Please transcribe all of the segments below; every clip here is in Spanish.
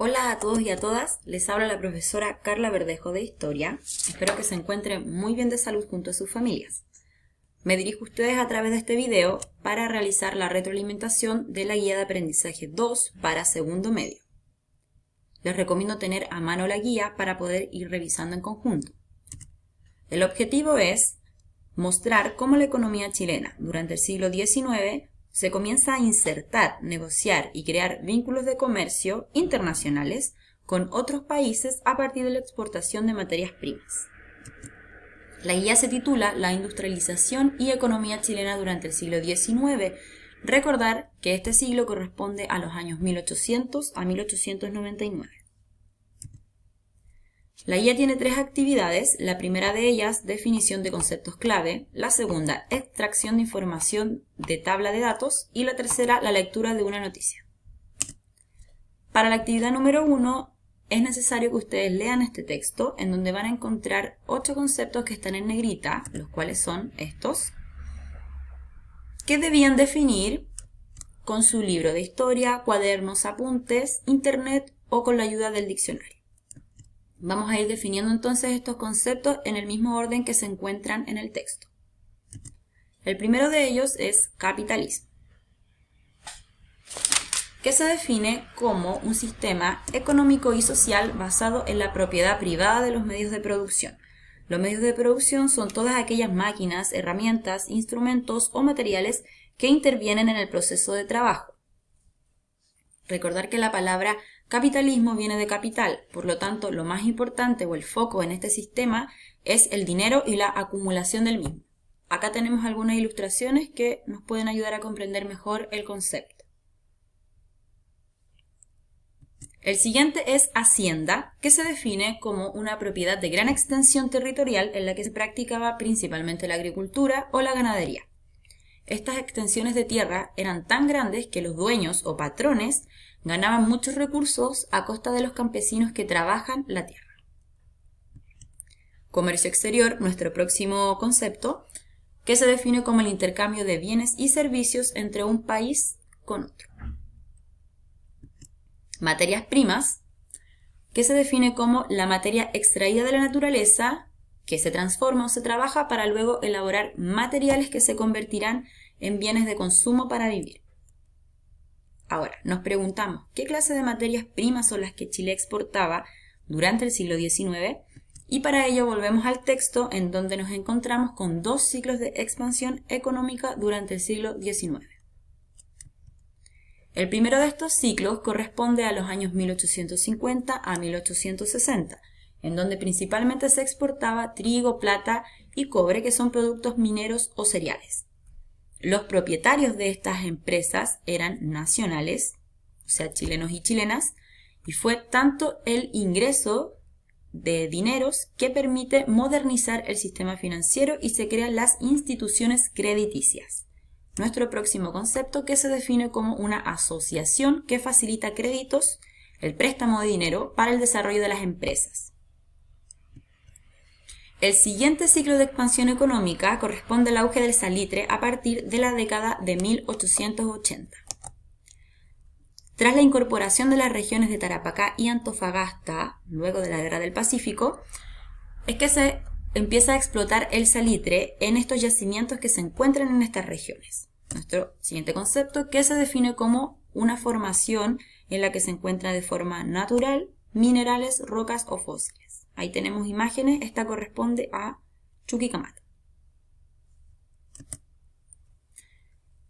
Hola a todos y a todas, les habla la profesora Carla Verdejo de Historia. Espero que se encuentren muy bien de salud junto a sus familias. Me dirijo a ustedes a través de este video para realizar la retroalimentación de la guía de aprendizaje 2 para segundo medio. Les recomiendo tener a mano la guía para poder ir revisando en conjunto. El objetivo es mostrar cómo la economía chilena durante el siglo XIX se comienza a insertar, negociar y crear vínculos de comercio internacionales con otros países a partir de la exportación de materias primas. La guía se titula La industrialización y economía chilena durante el siglo XIX. Recordar que este siglo corresponde a los años 1800 a 1899. La guía tiene 3 actividades, la primera de ellas, definición de conceptos clave, la segunda, extracción de información de tabla de datos y la tercera, la lectura de una noticia. Para la actividad número 1, es necesario que ustedes lean este texto, en donde van a encontrar 8 conceptos que están en negrita, los cuales son estos, que debían definir con su libro de historia, cuadernos, apuntes, internet o con la ayuda del diccionario. Vamos a ir definiendo entonces estos conceptos en el mismo orden que se encuentran en el texto. El primero de ellos es capitalismo, que se define como un sistema económico y social basado en la propiedad privada de los medios de producción. Los medios de producción son todas aquellas máquinas, herramientas, instrumentos o materiales que intervienen en el proceso de trabajo. Recordar que la palabra capitalismo viene de capital, por lo tanto, lo más importante o el foco en este sistema es el dinero y la acumulación del mismo. Acá tenemos algunas ilustraciones que nos pueden ayudar a comprender mejor el concepto. El siguiente es hacienda, que se define como una propiedad de gran extensión territorial en la que se practicaba principalmente la agricultura o la ganadería. Estas extensiones de tierra eran tan grandes que los dueños o patrones ganaban muchos recursos a costa de los campesinos que trabajan la tierra. Comercio exterior, nuestro próximo concepto, que se define como el intercambio de bienes y servicios entre un país con otro. Materias primas, que se define como la materia extraída de la naturaleza que se transforma o se trabaja para luego elaborar materiales que se convertirán en bienes de consumo para vivir. Ahora, nos preguntamos, ¿qué clase de materias primas son las que Chile exportaba durante el siglo XIX? Y para ello volvemos al texto en donde nos encontramos con 2 ciclos de expansión económica durante el siglo XIX. El primero de estos ciclos corresponde a los años 1850 a 1860, en donde principalmente se exportaba trigo, plata y cobre, que son productos mineros o cereales. Los propietarios de estas empresas eran nacionales, o sea, chilenos y chilenas, y fue tanto el ingreso de dineros que permite modernizar el sistema financiero y se crean las instituciones crediticias. Nuestro próximo concepto, que se define como una asociación que facilita créditos, el préstamo de dinero para el desarrollo de las empresas. El siguiente ciclo de expansión económica corresponde al auge del salitre a partir de la década de 1880. Tras la incorporación de las regiones de Tarapacá y Antofagasta, luego de la Guerra del Pacífico, es que se empieza a explotar el salitre en estos yacimientos que se encuentran en estas regiones. Nuestro siguiente concepto, que se define como una formación en la que se encuentra de forma natural minerales, rocas o fósiles. Ahí tenemos imágenes, esta corresponde a Chuquicamata.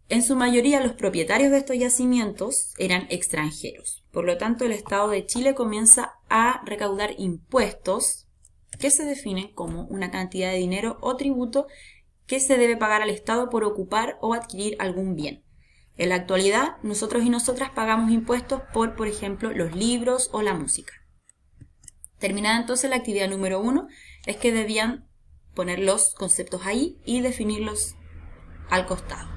En su mayoría los propietarios de estos yacimientos eran extranjeros, por lo tanto el Estado de Chile comienza a recaudar impuestos que se definen como una cantidad de dinero o tributo que se debe pagar al Estado por ocupar o adquirir algún bien. En la actualidad, nosotros y nosotras pagamos impuestos por ejemplo, los libros o la música. Terminada entonces la actividad número 1, es que debían poner los conceptos ahí y definirlos al costado.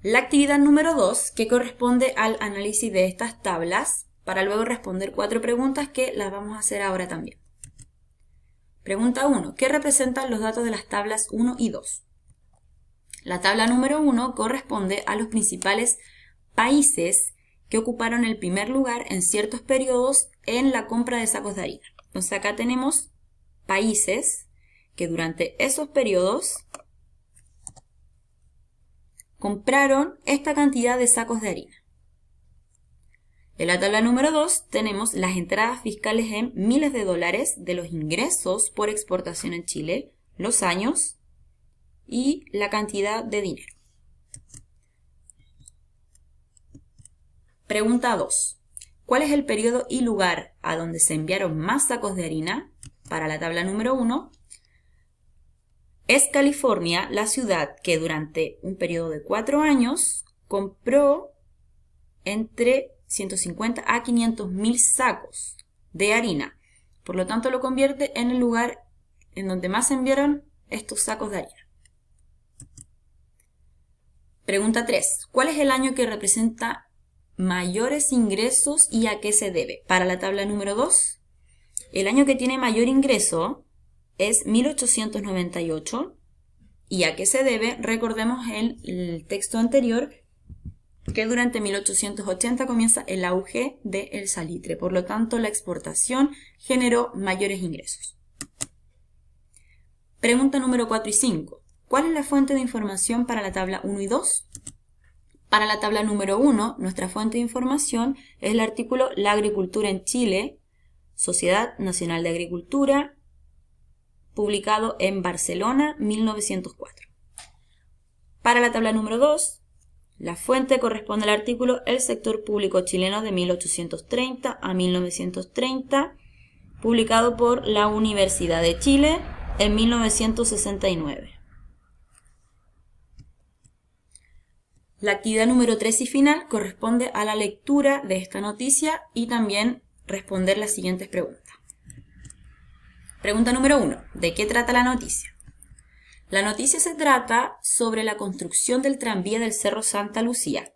La actividad número 2, que corresponde al análisis de estas tablas, para luego responder 4 preguntas que las vamos a hacer ahora también. Pregunta 1. ¿Qué representan los datos de las tablas 1 y 2? La tabla número 1 corresponde a los principales países que ocuparon el primer lugar en ciertos periodos en la compra de sacos de harina. Entonces acá tenemos países que durante esos periodos compraron esta cantidad de sacos de harina. En la tabla número 2 tenemos las entradas fiscales en miles de dólares de los ingresos por exportación en Chile, los años y la cantidad de dinero. Pregunta 2. ¿Cuál es el periodo y lugar a donde se enviaron más sacos de harina? Para la tabla número 1, es California la ciudad que durante un periodo de 4 años compró entre 150 a 500.000 sacos de harina. Por lo tanto, lo convierte en el lugar en donde más se enviaron estos sacos de harina. Pregunta 3. ¿Cuál es el año que representa mayores ingresos y a qué se debe? Para la tabla número 2, el año que tiene mayor ingreso es 1898. ¿Y a qué se debe? Recordemos el texto anterior que durante 1880 comienza el auge del salitre. Por lo tanto, la exportación generó mayores ingresos. Pregunta número 4 y 5. ¿Cuál es la fuente de información para la tabla 1 y 2? Para la tabla número 1, nuestra fuente de información es el artículo La agricultura en Chile, Sociedad Nacional de Agricultura, publicado en Barcelona, 1904. Para la tabla número 2, la fuente corresponde al artículo El sector público chileno de 1830 a 1930, publicado por la Universidad de Chile en 1969. La actividad número 3 y final corresponde a la lectura de esta noticia y también responder las siguientes preguntas. Pregunta número 1. ¿De qué trata la noticia? La noticia se trata sobre la construcción del tranvía del Cerro Santa Lucía,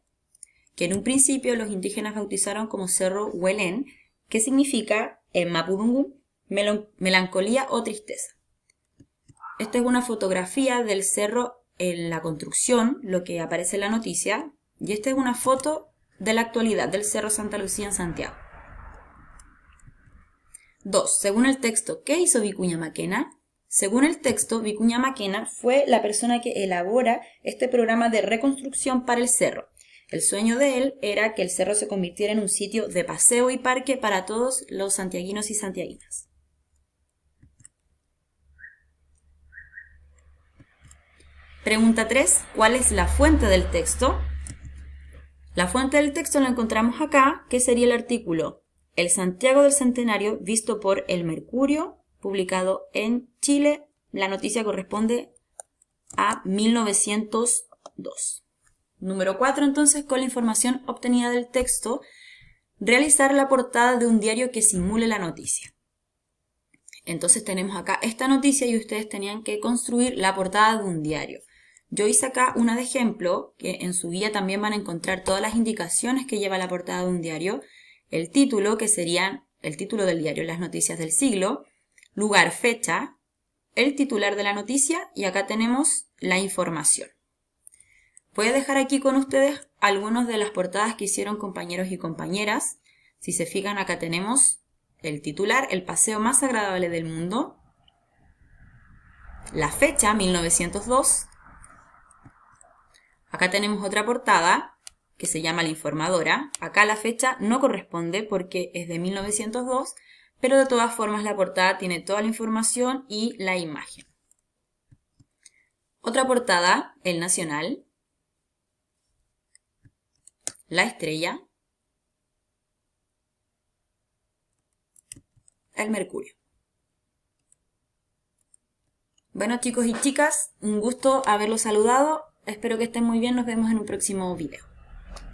que en un principio los indígenas bautizaron como Cerro Huelén, que significa en mapudungun melancolía o tristeza. Esta es una fotografía del cerro en la construcción, lo que aparece en la noticia, y esta es una foto de la actualidad del Cerro Santa Lucía en Santiago. 2. Según el texto, ¿qué hizo Vicuña Maquena? Según el texto, Vicuña Maquena fue la persona que elabora este programa de reconstrucción para el cerro. El sueño de él era que el cerro se convirtiera en un sitio de paseo y parque para todos los santiaguinos y santiaguinas. Pregunta 3. ¿Cuál es la fuente del texto? La fuente del texto la encontramos acá, que sería el artículo El Santiago del Centenario, visto por El Mercurio, publicado en Chile. La noticia corresponde a 1902. Número 4, entonces, con la información obtenida del texto, realizar la portada de un diario que simule la noticia. Entonces tenemos acá esta noticia y ustedes tenían que construir la portada de un diario. Yo hice acá una de ejemplo, que en su guía también van a encontrar todas las indicaciones que lleva la portada de un diario, el título, que sería el título del diario, las noticias del siglo, lugar, fecha, el titular de la noticia y acá tenemos la información. Voy a dejar aquí con ustedes algunas de las portadas que hicieron compañeros y compañeras. Si se fijan, acá tenemos el titular, el paseo más agradable del mundo, la fecha, 1902. Acá tenemos otra portada que se llama La Informadora. Acá la fecha no corresponde porque es de 1902, pero de todas formas la portada tiene toda la información y la imagen. Otra portada, El Nacional, La Estrella, El Mercurio. Bueno, chicos y chicas, un gusto haberlos saludado. Espero que estén muy bien. Nos vemos en un próximo video.